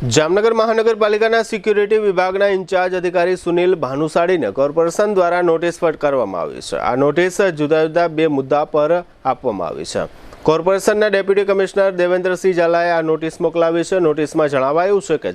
જામનગર મહાનગરપાલિકાના સિક્યુરિટી વિભાગના ઇન્ચાર્જ અધિકારી સુનિલ ભાનુશાળીને કોર્પોરેશન દ્વારા નોટિસ ફટકારવામાં આવી છે। આ નોટિસ જુદા જુદા બે મુદ્દા પર આપવામાં આવી છે। કોર્પોરેશનના ડેપ્યુટી કમિશનર દેવેન્દ્રસિંહ ઝાલાએ આ નોટિસ મોકલાવી છે। નોટિસમાં જણાવાયું છે કે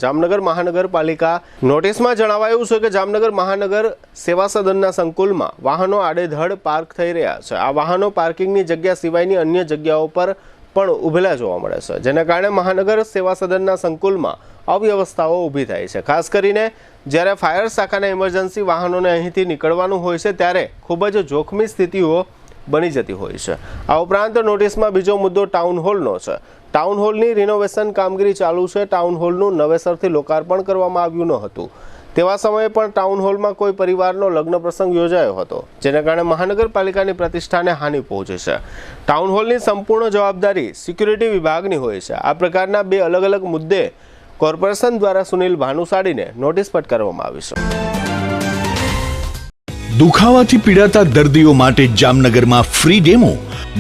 જામનગર મહાનગર સેવા સદનના સંકુલમાં વાહનો આડેધડ પાર્ક થઈ રહ્યા છે। આ વાહનો પાર્કિંગની જગ્યા સિવાયની અન્ય જગ્યાઓ પર પણ ઉભેલા જોવા મળે છે, જેના કારણે મહાનગર સેવા સદનના સંકુલમાં અવ્યવસ્થાઓ ઊભી થાય છે। ખાસ કરીને જ્યારે ફાયર શાખાના ઇમરજન્સી વાહનોને અહીંથી નીકળવાનું હોય છે ત્યારે ખૂબ જ જોખમી સ્થિતિઓ બની જતી હોય છે। આ ઉપરાંત નોટિસમાં બીજો મુદ્દો ટાઉન હોલનો છે। ટાઉન હોલની રિનોવેશન કામગીરી ચાલુ છે। ટાઉન હોલનું નવેસરથી લોકાર્પણ કરવામાં આવ્યું ન હતું। તેવા સમયે પણ ટાઉન હોલમાં કોઈ પરિવારનો લગ્ન પ્રસંગ યોજાયો હતો, જેના કારણે મહાનગરપાલિકાની પ્રતિષ્ઠાને હાનિ પહોંચી છે। ટાઉન હોલની સંપૂર્ણ જવાબદારી સિક્યુરિટી વિભાગની હોય છે। આ પ્રકારના બે અલગ અલગ મુદ્દે કોર્પોરેશન દ્વારા સુનિલ ભાનુશાળીને નોટિસ ફટકારવામાં આવી છે। દુખાવાથી પીડાતા દર્દીઓ માટે જામનગરમાં ફ્રી ડેમો।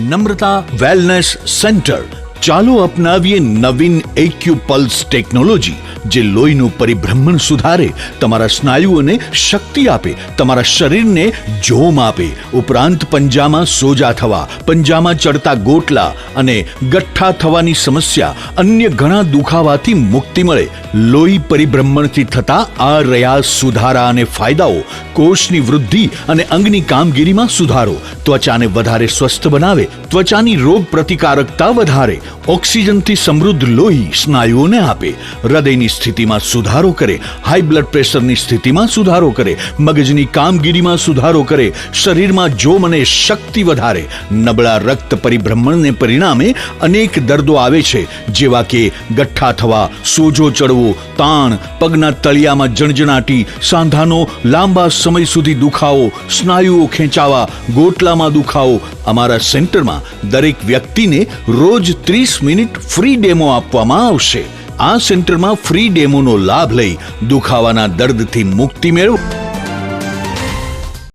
નમ્રતા વેલનેસ સેન્ટર। ચાલો અપનાવીએ નવીન એક્યુપલ્સ ટેકનોલોજી, જે લોહીનું પરિભ્રમણ સુધારે, તમારા સ્નાયુઓને શક્તિ આપે, તમારા શરીરને જોમ આપે, ઉપરાંત પંજામાં સોજા થવા, પંજામાં ચડતા ગોટલા અને ગઠ્ઠા થવાની સમસ્યા, અન્ય ઘણા દુખાવાથી મુક્તિ મળે। લોહી પરિભ્રમણથી થતા આ રહ્યા સુધારા અને ફાયદાઓ। કોષની વૃદ્ધિ અને અંગની કામગીરીમાં સુધારો, ત્વચાને વધારે સ્વસ્થ બનાવે, ત્વચાની રોગ પ્રતિકારકતા વધારે, ઓક્સિજનથી સમૃદ્ધ લોહી સ્નાયુઓને આપે, હૃદયની સ્થિતિમાં સુધારો કરે, હાઈ બ્લડ પ્રેશરની સ્થિતિમાં સુધારો કરે, મગજની કામગીરીમાં સુધારો કરે, શરીરમાં જોમ અને શક્તિ વધારે। નબળા રક્ત પરિભ્રમણને પરિણામે અનેક દર્દો આવે છે, જેવા કે ગઠ્ઠા થવા, સોજો ચડવો, તાણ, પગના તળિયામાં જણજણાટી, સાંધાનો લાંબા સમય સુધી દુખાવો, સ્નાયુઓ ખેંચાવા, ગોટલામાં દુખાવો। અમારા સેન્ટરમાં દરેક વ્યક્તિને રોજ 30 મિનિટ ફ્રી ડેમો આપવામાં આવશે। આ સેન્ટરમાં ફ્રી ડેમોનો લાભ લઈ દુખાવાના દર્દથી મુક્તિ મેળવો।